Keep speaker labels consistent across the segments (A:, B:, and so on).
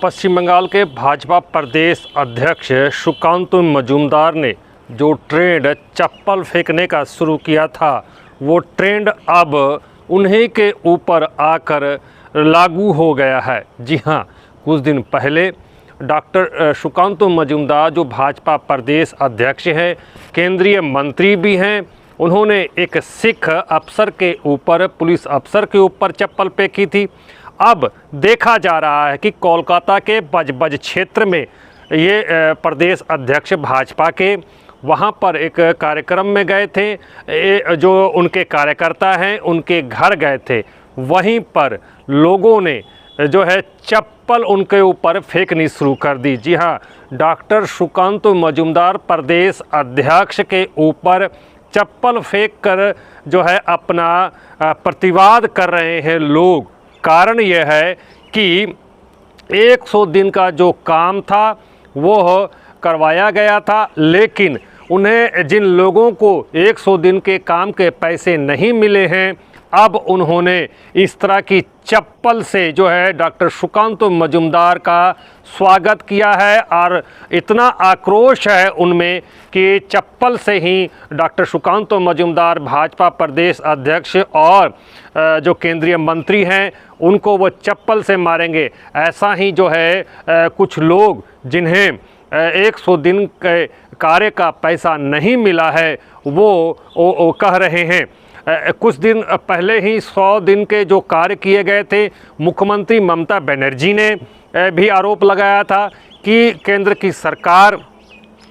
A: पश्चिम बंगाल के भाजपा प्रदेश अध्यक्ष सुकांतु मजूमदार ने जो ट्रेंड चप्पल फेंकने का शुरू किया था, वो ट्रेंड अब उन्हीं के ऊपर आकर लागू हो गया है। जी हाँ, कुछ दिन पहले डॉक्टर सुकांतु मजूमदार जो भाजपा प्रदेश अध्यक्ष हैं, केंद्रीय मंत्री भी हैं, उन्होंने एक सिख अफसर के ऊपर, पुलिस अफसर के ऊपर चप्पल फेंकी थी। अब देखा जा रहा है कि कोलकाता के बजबज क्षेत्र में ये प्रदेश अध्यक्ष भाजपा के वहाँ पर एक कार्यक्रम में गए थे। जो उनके कार्यकर्ता हैं उनके घर गए थे, वहीं पर लोगों ने जो है चप्पल उनके ऊपर फेंकनी शुरू कर दी। जी हाँ, डॉक्टर सुकांतु मजूमदार प्रदेश अध्यक्ष के ऊपर चप्पल फेंक कर जो है अपना प्रतिवाद कर रहे हैं लोग। कारण यह है कि 100 दिन का जो काम था वो करवाया गया था, लेकिन उन्हें जिन लोगों को 100 दिन के काम के पैसे नहीं मिले हैं, अब उन्होंने इस तरह की चप्पल से जो है डॉक्टर सुकांतु मजूमदार का स्वागत किया है। और इतना आक्रोश है उनमें कि चप्पल से ही डॉक्टर सुकांतु मजूमदार भाजपा प्रदेश अध्यक्ष और जो केंद्रीय मंत्री हैं उनको वो चप्पल से मारेंगे। ऐसा ही जो है कुछ लोग जिन्हें 100 दिन के कार्य का पैसा नहीं मिला है वो कह रहे हैं। कुछ दिन पहले ही 100 दिन के जो कार्य किए गए थे, मुख्यमंत्री ममता बनर्जी ने भी आरोप लगाया था कि केंद्र की सरकार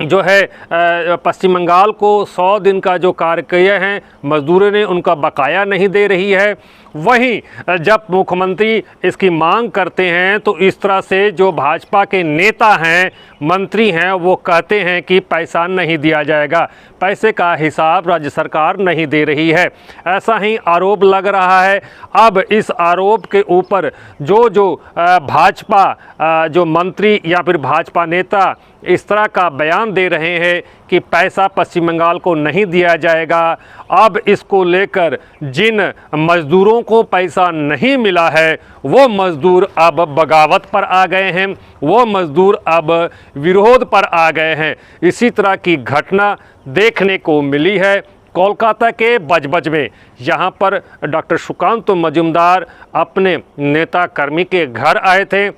A: जो है पश्चिम बंगाल को 100 दिन का जो कार्य किए हैं मजदूरों ने उनका बकाया नहीं दे रही है। वहीं जब मुख्यमंत्री इसकी मांग करते हैं तो इस तरह से जो भाजपा के नेता हैं, मंत्री हैं, वो कहते हैं कि पैसा नहीं दिया जाएगा, पैसे का हिसाब राज्य सरकार नहीं दे रही है। ऐसा ही आरोप लग रहा है। अब इस आरोप के ऊपर जो भाजपा जो मंत्री या फिर भाजपा नेता इस तरह का बयान दे रहे हैं कि पैसा पश्चिम बंगाल को नहीं दिया जाएगा, अब इसको लेकर जिन मज़दूरों को पैसा नहीं मिला है वो मज़दूर अब बगावत पर आ गए हैं, वो मज़दूर अब विरोध पर आ गए हैं। इसी तरह की घटना देखने को मिली है कोलकाता के बजबज में। यहाँ पर डॉक्टर सुकांतु मजूमदार अपने नेता कर्मी के घर आए थे,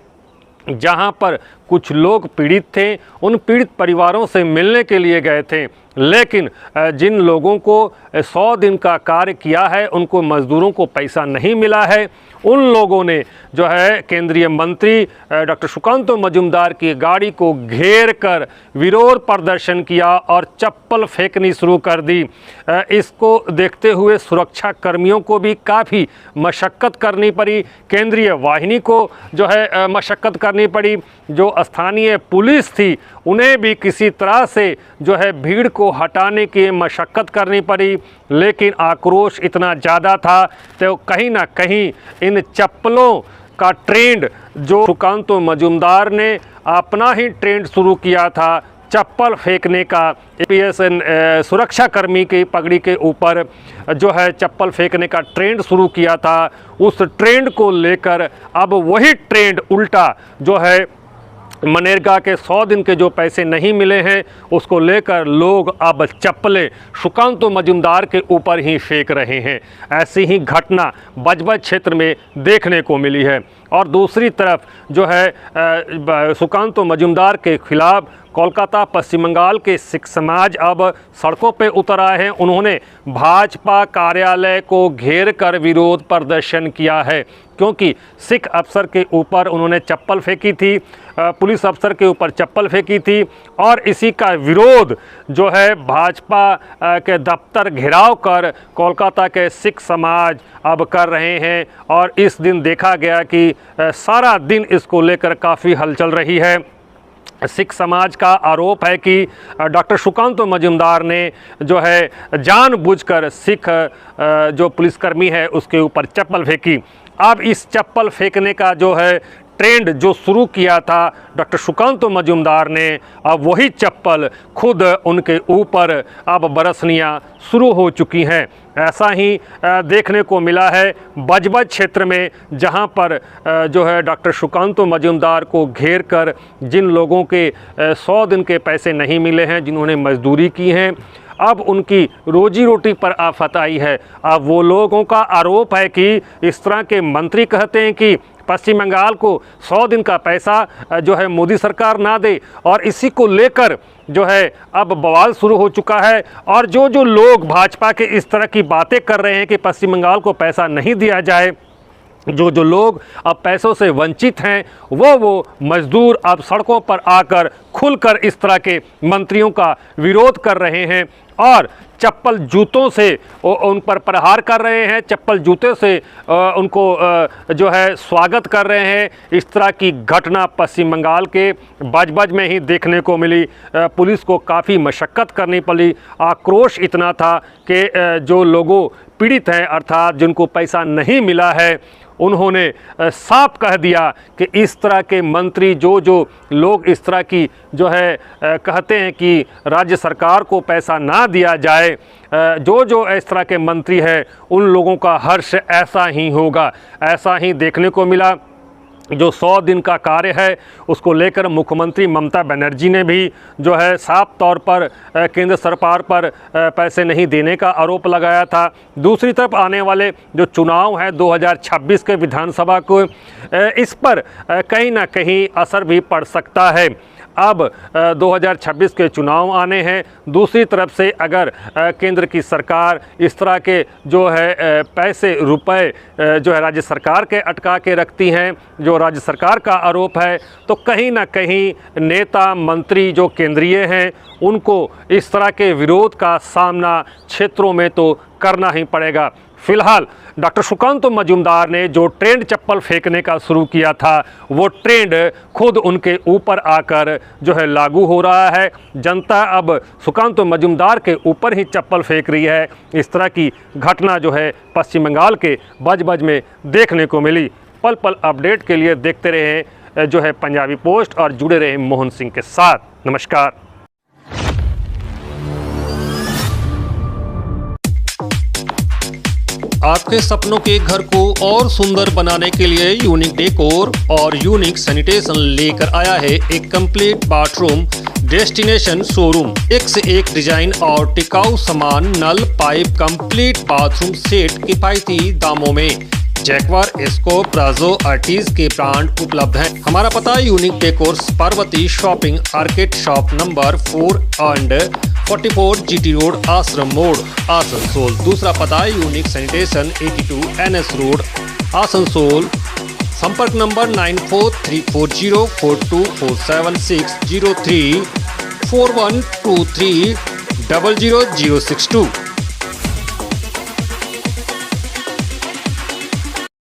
A: जहाँ पर कुछ लोग पीड़ित थे, उन पीड़ित परिवारों से मिलने के लिए गए थे। लेकिन जिन लोगों को 100 दिन का कार्य किया है उनको मज़दूरों को पैसा नहीं मिला है, उन लोगों ने जो है केंद्रीय मंत्री डॉक्टर सुकांतु मजूमदार की गाड़ी को घेर कर विरोध प्रदर्शन किया और चप्पल फेंकनी शुरू कर दी। इसको देखते हुए सुरक्षा कर्मियों को भी काफ़ी मशक्क़त करनी पड़ी, केंद्रीय वाहिनी को जो है मशक्क़त करनी पड़ी, जो स्थानीय पुलिस थी उन्हें भी किसी तरह से जो है भीड़ को हटाने की मशक्क़त करनी पड़ी। लेकिन आक्रोश इतना ज़्यादा था तो कहीं ना कहीं इन चप्पलों का ट्रेंड जो सुकांतु मजूमदार ने अपना ही ट्रेंड शुरू किया था, चप्पल फेंकने का, एपीएसएन सुरक्षा कर्मी की पगड़ी के ऊपर जो है चप्पल फेंकने का ट्रेंड शुरू किया था, उस ट्रेंड को लेकर अब वही ट्रेंड उल्टा जो है मनरेगा के 100 दिन के जो पैसे नहीं मिले हैं उसको लेकर लोग अब चप्पलें सुकांतु मजूमदार के ऊपर ही फेंक रहे हैं। ऐसी ही घटना बजबज क्षेत्र में देखने को मिली है। और दूसरी तरफ जो है सुकांतु मजूमदार के खिलाफ कोलकाता पश्चिम बंगाल के सिख समाज अब सड़कों पे उतर आए हैं। उन्होंने भाजपा कार्यालय को घेर कर विरोध प्रदर्शन किया है, क्योंकि सिख अफसर के ऊपर उन्होंने चप्पल फेंकी थी, पुलिस अफसर के ऊपर चप्पल फेंकी थी, और इसी का विरोध जो है भाजपा के दफ्तर घेराव कर कोलकाता के सिख समाज अब कर रहे हैं। और इस दिन देखा गया कि सारा दिन इसको लेकर काफ़ी हलचल रही है। सिख समाज का आरोप है कि डॉक्टर सुकांतु मजूमदार ने जो है जानबूझकर सिख जो पुलिसकर्मी है उसके ऊपर चप्पल फेंकी। अब इस चप्पल फेंकने का जो है ट्रेंड जो शुरू किया था डॉक्टर सुकांत मजूमदार ने, अब वही चप्पल खुद उनके ऊपर अब बरसनियाँ शुरू हो चुकी हैं। ऐसा ही देखने को मिला है बजबज क्षेत्र में, जहां पर जो है डॉक्टर सुकांत मजूमदार को घेर कर जिन लोगों के 100 दिन के पैसे नहीं मिले हैं, जिन्होंने मजदूरी की है, अब उनकी रोजी रोटी पर आफत आई है। अब वो लोगों का आरोप है कि इस तरह के मंत्री कहते हैं कि पश्चिम बंगाल को 100 दिन का पैसा जो है मोदी सरकार ना दे, और इसी को लेकर जो है अब बवाल शुरू हो चुका है। और जो जो लोग भाजपा के इस तरह की बातें कर रहे हैं कि पश्चिम बंगाल को पैसा नहीं दिया जाए, जो जो लोग अब पैसों से वंचित हैं, वो मजदूर अब सड़कों पर आकर खुलकर इस तरह के मंत्रियों का विरोध कर रहे हैं और चप्पल जूतों से उन पर प्रहार कर रहे हैं, चप्पल जूते से उनको जो है स्वागत कर रहे हैं। इस तरह की घटना पश्चिम बंगाल के बजबज में ही देखने को मिली। पुलिस को काफ़ी मशक्क़त करनी पड़ी। आक्रोश इतना था कि जो लोगों पीड़ित हैं, अर्थात जिनको पैसा नहीं मिला है, उन्होंने साफ कह दिया कि इस तरह के मंत्री, जो जो लोग इस तरह की जो है कहते हैं कि राज्य सरकार को पैसा ना दिया जाए, जो जो इस तरह के मंत्री हैं, उन लोगों का हर्ष ऐसा ही होगा। ऐसा ही देखने को मिला। जो 100 दिन का कार्य है उसको लेकर मुख्यमंत्री ममता बनर्जी ने भी जो है साफ तौर पर केंद्र सरकार पर पैसे नहीं देने का आरोप लगाया था। दूसरी तरफ आने वाले जो चुनाव है 2026 के विधानसभा को, इस पर कहीं ना कहीं असर भी पड़ सकता है। अब 2026 के चुनाव आने हैं। दूसरी तरफ से अगर केंद्र की सरकार इस तरह के जो है पैसे रुपए जो है राज्य सरकार के अटका के रखती हैं, जो राज्य सरकार का आरोप है, तो कहीं ना कहीं नेता मंत्री जो केंद्रीय हैं उनको इस तरह के विरोध का सामना क्षेत्रों में तो करना ही पड़ेगा। फिलहाल डॉक्टर सुकांत मजूमदार ने जो ट्रेंड चप्पल फेंकने का शुरू किया था, वो ट्रेंड खुद उनके ऊपर आकर जो है लागू हो रहा है। जनता अब सुकांत मजूमदार के ऊपर ही चप्पल फेंक रही है। इस तरह की घटना जो है पश्चिम बंगाल के बजबज में देखने को मिली। पल पल अपडेट के लिए देखते रहे जो है पंजाबी पोस्ट और जुड़े रहे मोहन सिंह के साथ। नमस्कार। आपके सपनों के घर को और सुंदर बनाने के लिए यूनिक डेकोर और यूनिक सैनिटेशन लेकर आया है एक कंप्लीट बाथरूम डेस्टिनेशन शोरूम। एक से एक डिजाइन और टिकाऊ सामान, नल, पाइप, कंप्लीट बाथरूम सेट किफायती दामों में। जैकवार, एस्को, प्राजो, आर्टिज के ब्रांड उपलब्ध हैं। हमारा पता unique decor, Parvati shopping arcade, shop number 4 and 44 GT road, आश्रम मोड़, आसनसोल। दूसरा पता unique sanitation 82 NS road, Asansol. संपर्क नंबर 943404247603 4123 00062।